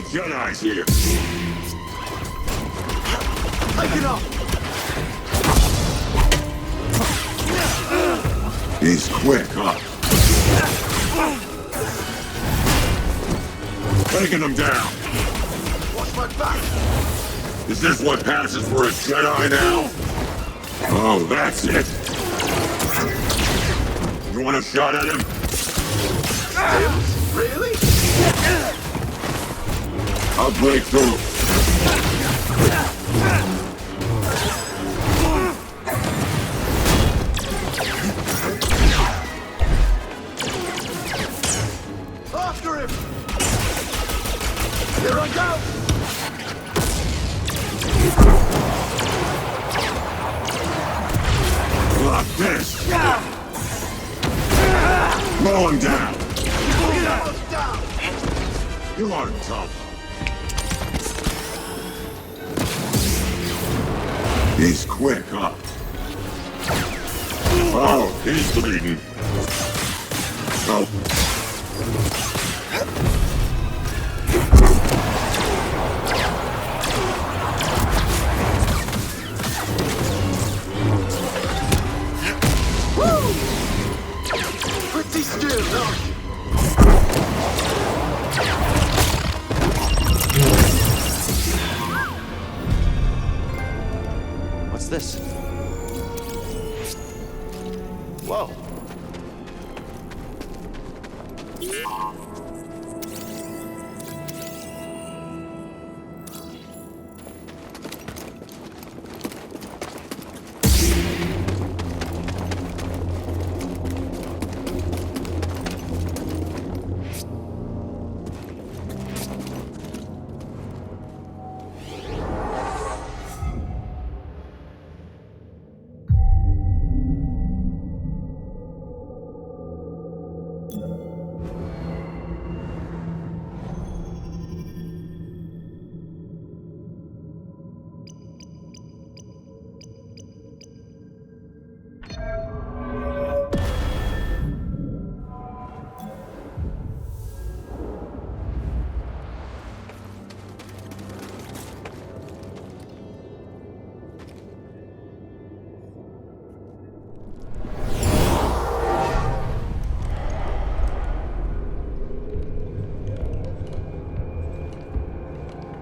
Jedi's here. Take it off! He's quick, huh? Taking him down. Watch my back! Is this what passes for a Jedi now? Oh, that's it. You want a shot at him? Really? I'll break through. After him! Here I go! Like this. Mow him down. You aren't tough. He's quick, huh? Oh, he's bleeding. Oh. Pretty still, no? What's this? Whoa.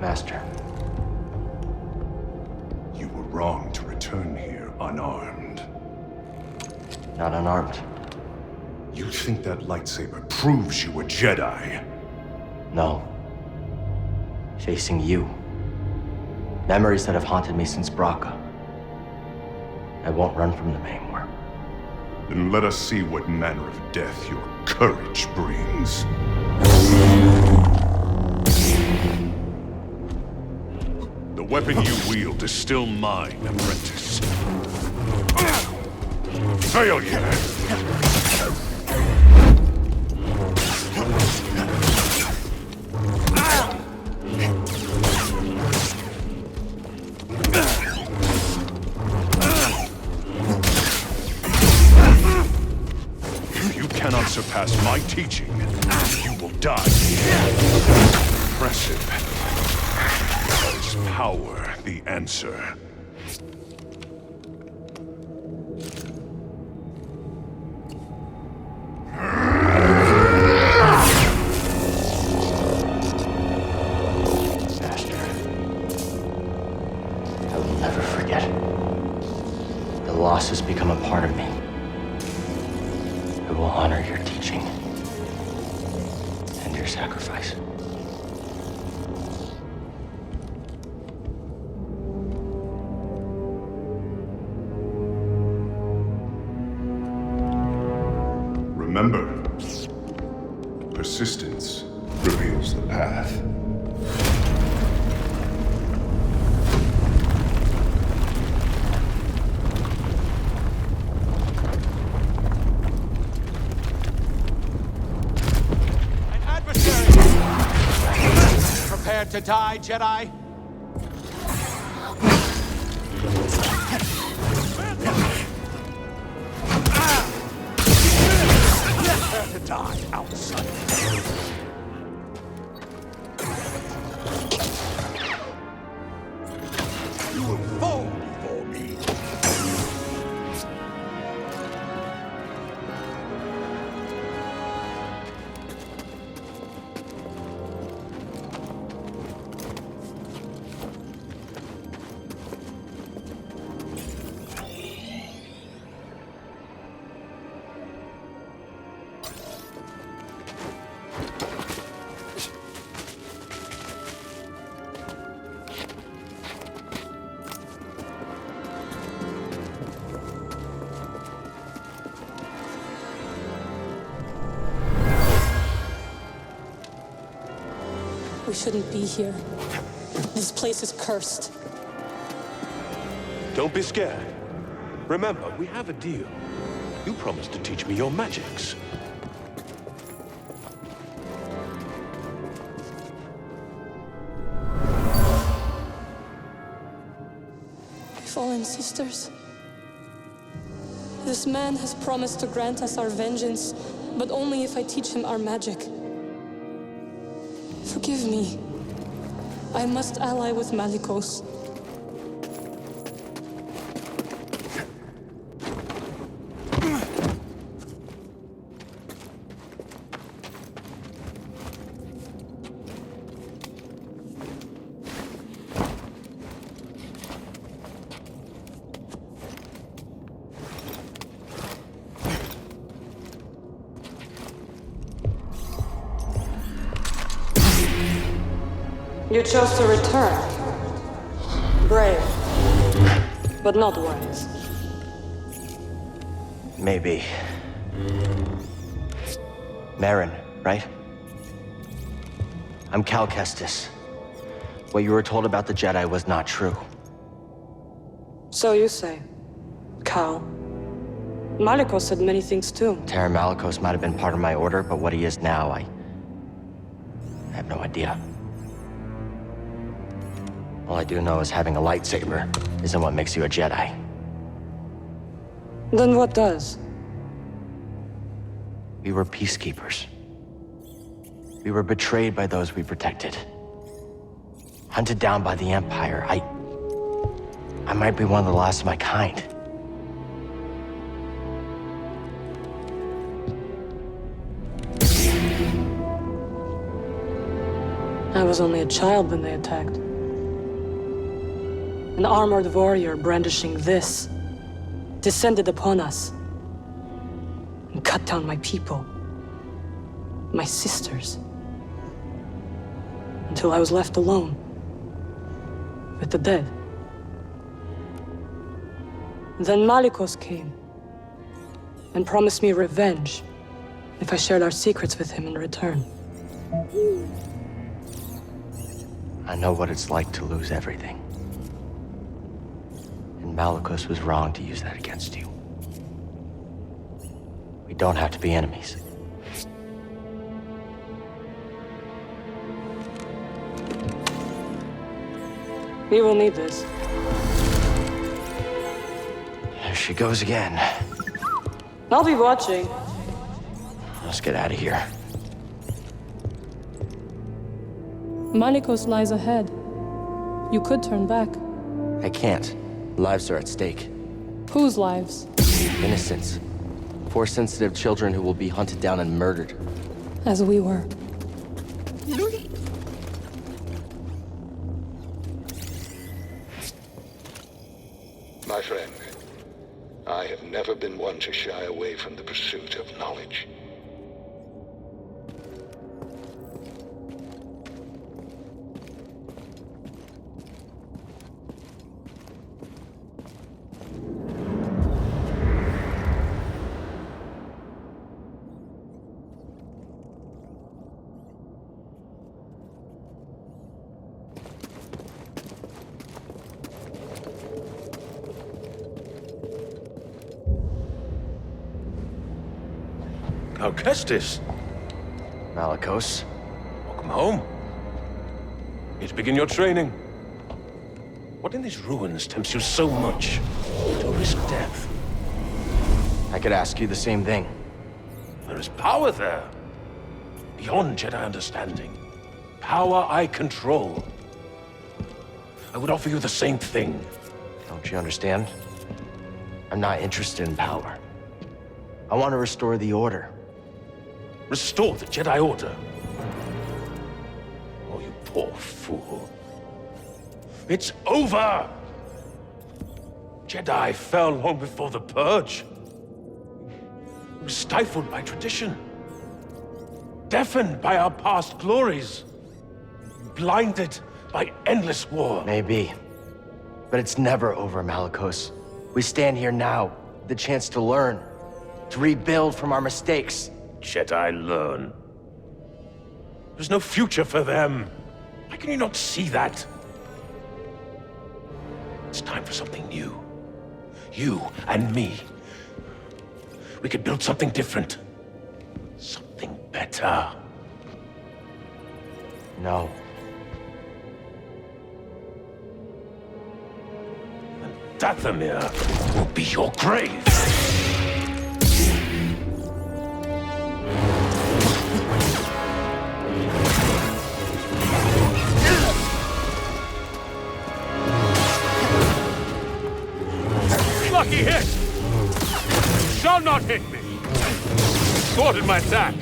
Master. You were wrong to return here unarmed. Not unarmed. You think that lightsaber proves you a Jedi? No. Facing you. Memories that have haunted me since Braca. I won't run from them anymore. Then let us see what manner of death your courage brings. The weapon you wield is still mine, apprentice. Failure! If you cannot surpass my teaching, you will die. Impressive. Is power the answer? Master. I will never forget. The loss has become a part of me. I will honor your teaching and your sacrifice. Remember, persistence reveals the path. An adversary! Prepare to die, Jedi? Prepare to die, outsider. We shouldn't be here. This place is cursed. Don't be scared. Remember, we have a deal. You promised to teach me your magics. Fallen sisters. This man has promised to grant us our vengeance, but only if I teach him our magic. Forgive me. I must ally with Malicos. You chose to return. Brave, but not wise. Maybe. Marin, right? I'm Cal Kestis. What you were told about the Jedi was not true. So you say. Cal. Malicos said many things too. Terran Malicos might have been part of my order, but what he is now, I have no idea. All I do know is having a lightsaber isn't what makes you a Jedi. Then what does? We were peacekeepers. We were betrayed by those we protected. Hunted down by the Empire. I might be one of the last of my kind. I was only a child when they attacked. An armored warrior brandishing this descended upon us and cut down my people, my sisters, until I was left alone with the dead. Then Malicos came and promised me revenge if I shared our secrets with him in return. I know what it's like to lose everything. And Malicos was wrong to use that against you. We don't have to be enemies. We will need this. There she goes again. I'll be watching. Let's get out of here. Malicos lies ahead. You could turn back. I can't. Lives are at stake. Whose lives? Innocents. Force-sensitive children who will be hunted down and murdered. As we were. My friend, I have never been one to shy away from the pursuit of knowledge. Cal Kestis, Malicos. welcome home. Here to begin your training. What in these ruins tempts you so much to risk death? I could ask you the same thing. There is power there, beyond Jedi understanding. Power I control. I would offer you the same thing. Don't you understand? I'm not interested in power. I want to restore the Order. Restore the Jedi Order. Oh, you poor fool. It's over! Jedi fell long before the Purge. We were stifled by tradition. Deafened by our past glories. Blinded by endless war. Maybe. But it's never over, Malicos. We stand here now, the chance to learn. To rebuild from our mistakes. Jedi learn. There's no future for them. Why can you not see that? It's time for something new. You and me. We could build something different. Something better. No. And Dathomir will be your grave. Lucky hit! Shall not hit me! Thwarted my attack!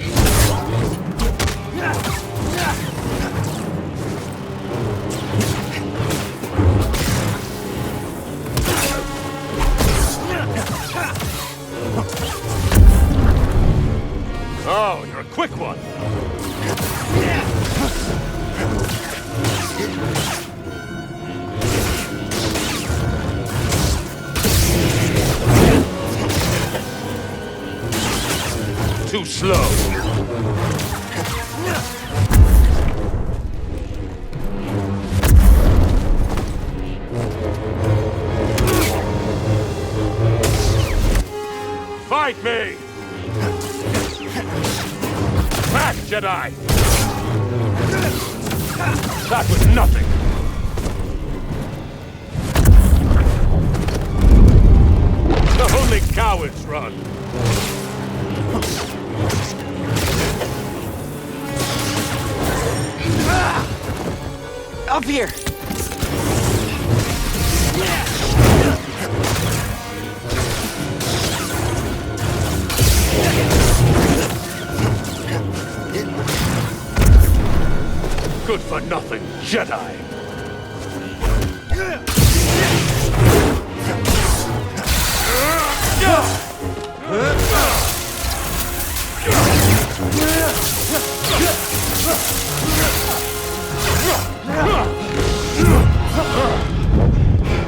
Oh, you're a quick one! Too slow. Fight me! Back, Jedi! That was nothing! Only cowards run! Up here! Good for nothing, Jedi!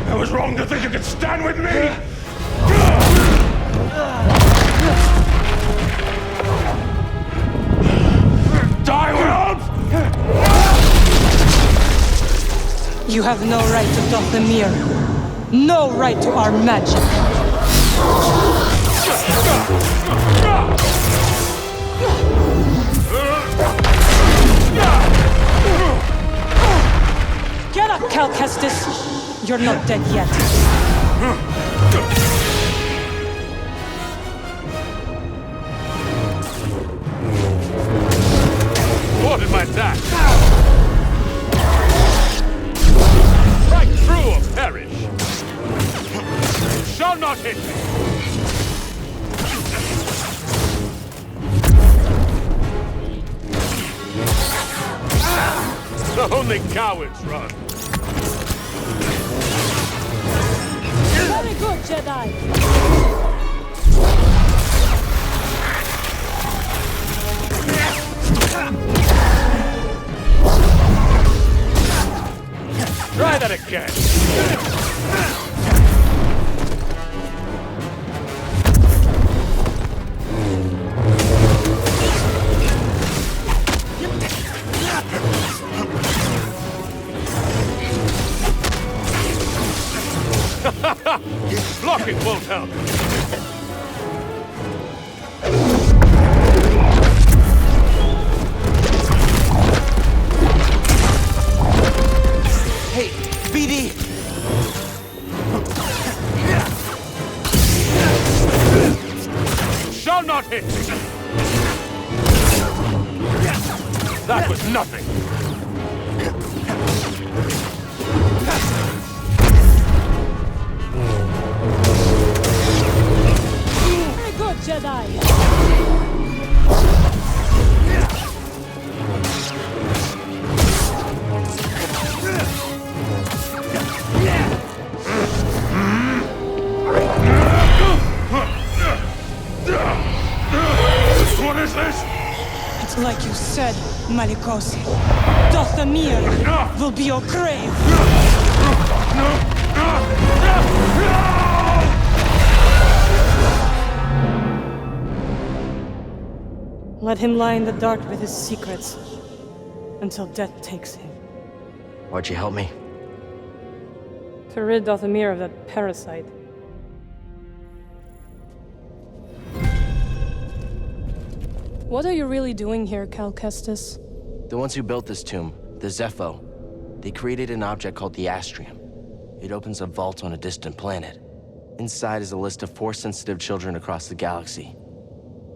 I was wrong to think you could stand with me! Die, world! You have no right to Dathomir. No right to our magic. Get up, Cal Kestis. You're not dead yet. Thwarted my attack! Right through or perish! Shall not hit me! Only cowards run! Very good, Jedi. Try that again! Blocking won't help. Hey, BD! Shall not hit! That was nothing! Very good, Jedi. What is this? It's like you said, Malikosi. Dathomir will be your grave. Let him lie in the dark with his secrets until death takes him. Why'd you help me? To rid Dathomir of that parasite. What are you really doing here, Cal Kestis? The ones who built this tomb, the Zepho, they created an object called the Astrium. It opens a vault on a distant planet. Inside is a list of Force-sensitive children across the galaxy.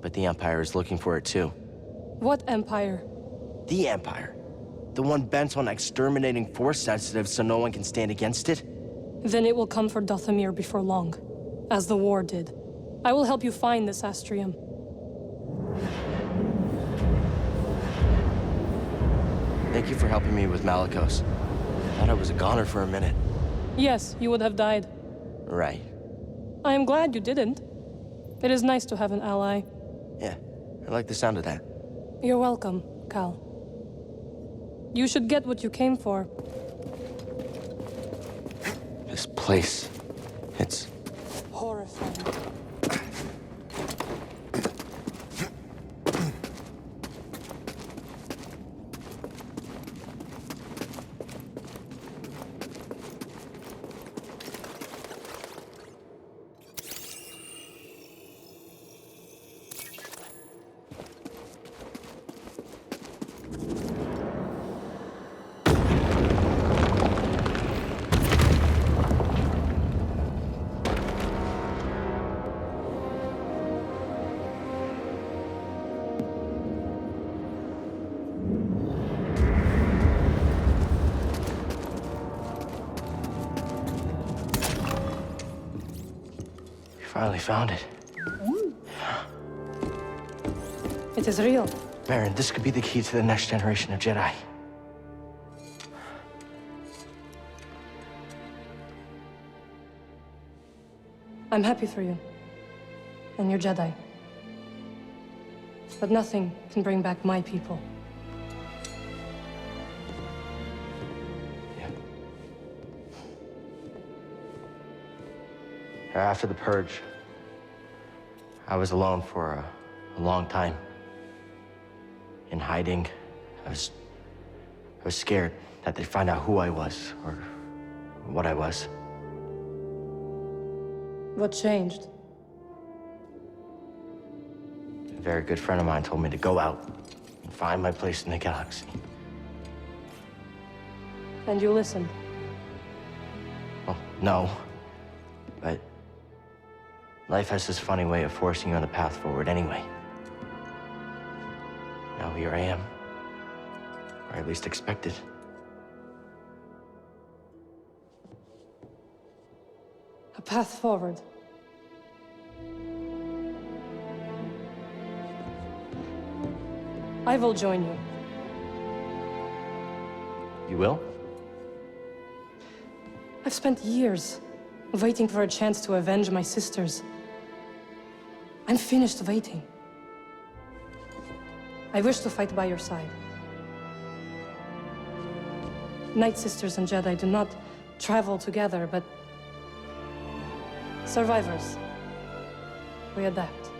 But the Empire is looking for it too. What Empire? The Empire. The one bent on exterminating Force-sensitives so no one can stand against it? Then it will come for Dathomir before long, as the war did. I will help you find this Astrium. Thank you for helping me with Malicos. Thought I was a goner for a minute. Yes, you would have died. Right. I am glad you didn't. It is nice to have an ally. Yeah, I like the sound of that. You're welcome, Cal. You should get what you came for. This place, it's... Horrifying. Finally found it. It is real. Baron, this could be the key to the next generation of Jedi. I'm happy for you. And your Jedi. But nothing can bring back my people. Yeah. After the Purge, I was alone for a long time. In hiding, I was scared that they'd find out who I was, or what I was. What changed? A very good friend of mine told me to go out and find my place in the galaxy. And you listened. Well, no. But life has this funny way of forcing you on the path forward anyway. Now here I am. Or at least expected. A path forward. I will join you. You will? I've spent years waiting for a chance to avenge my sisters. I'm finished waiting. I wish to fight by your side. Night Sisters and Jedi do not travel together, but survivors, we adapt.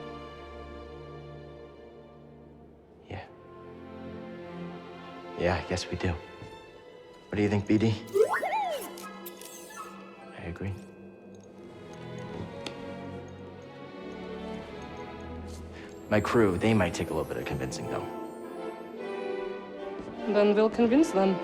Yeah. Yeah, I guess we do. What do you think, BD? I agree. My crew, they might take a little bit of convincing, though. Then we'll convince them.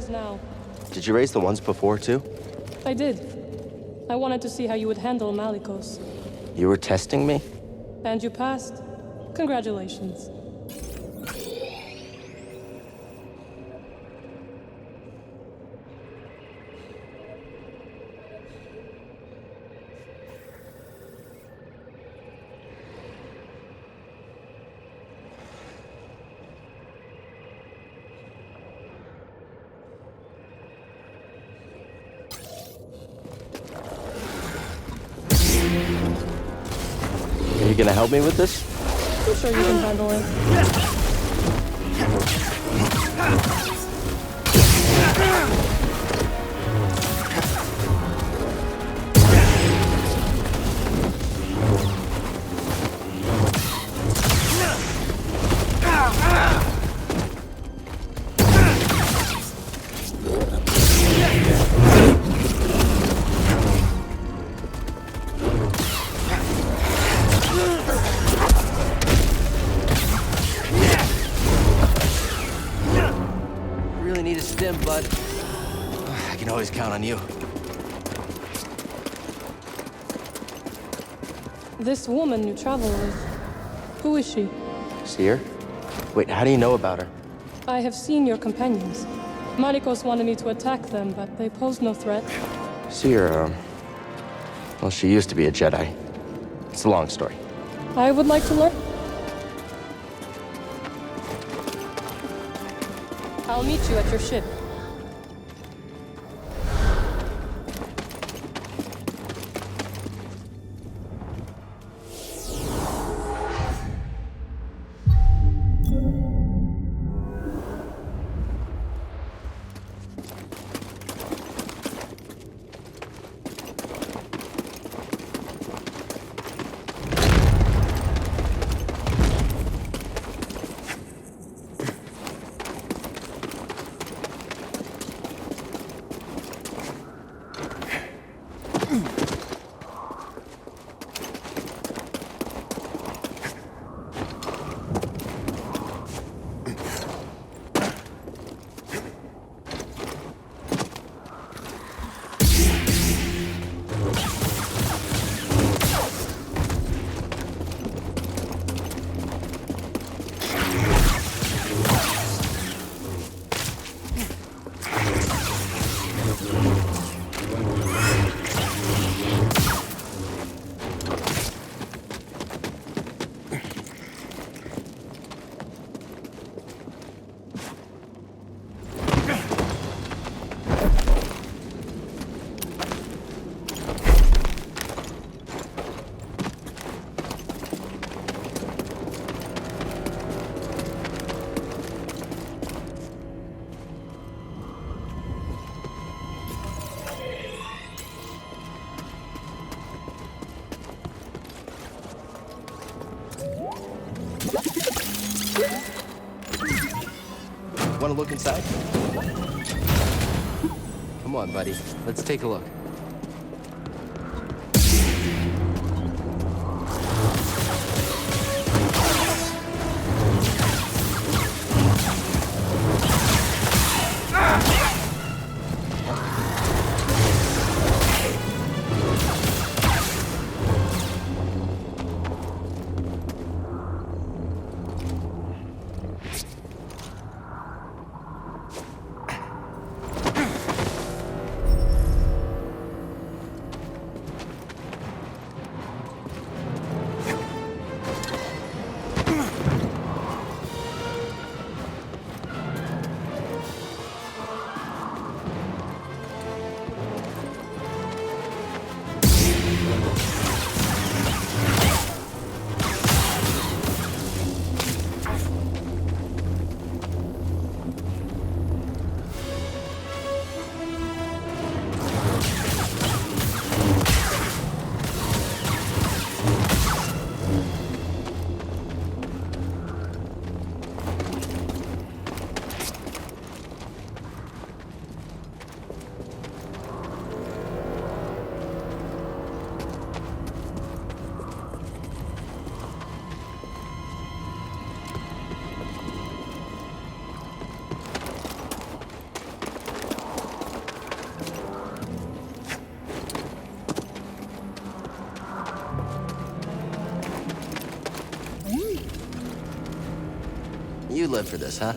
yours now. Did you raise the ones before, too? I did. I wanted to see how you would handle Malicos. You were testing me? And you passed. Congratulations. Are you gonna help me with this? I'm sure you can handle it. Really need a stim, bud. I can always count on you. This woman you travel with, who is she? See her? Wait, how do you know about her? I have seen your companions. Malicos wanted me to attack them, but they posed no threat. See her, well, she used to be a Jedi. It's a long story. I would like to learn. I'll meet you at your ship. Want to look inside? Come on, buddy. Let's take a look. You live for this, huh?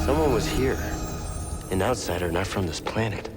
Someone was here. An outsider not from this planet.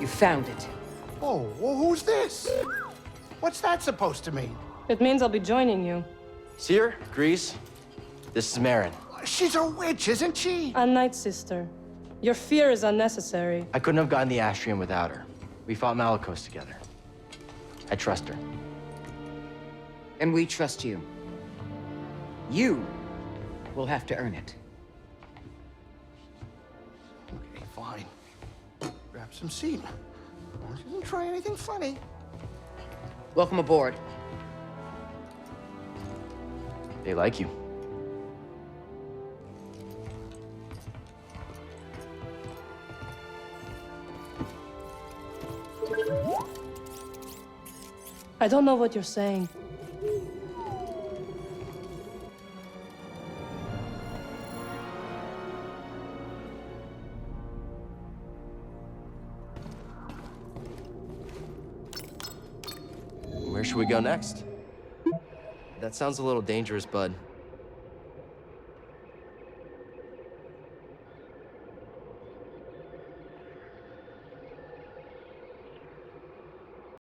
You found it. Oh, well, who's this? What's that supposed to mean? It means I'll be joining you. Seer, Grease, this is Marin. She's a witch, isn't she? A night sister. Your fear is unnecessary. I couldn't have gotten the Astrium without her. We fought Malicos together. I trust her. And we trust you. You will have to earn it. Okay, fine. Grab some seat. She doesn't try anything funny. Welcome aboard. They like you. I don't know what you're saying. Where should we go next? That sounds a little dangerous, bud.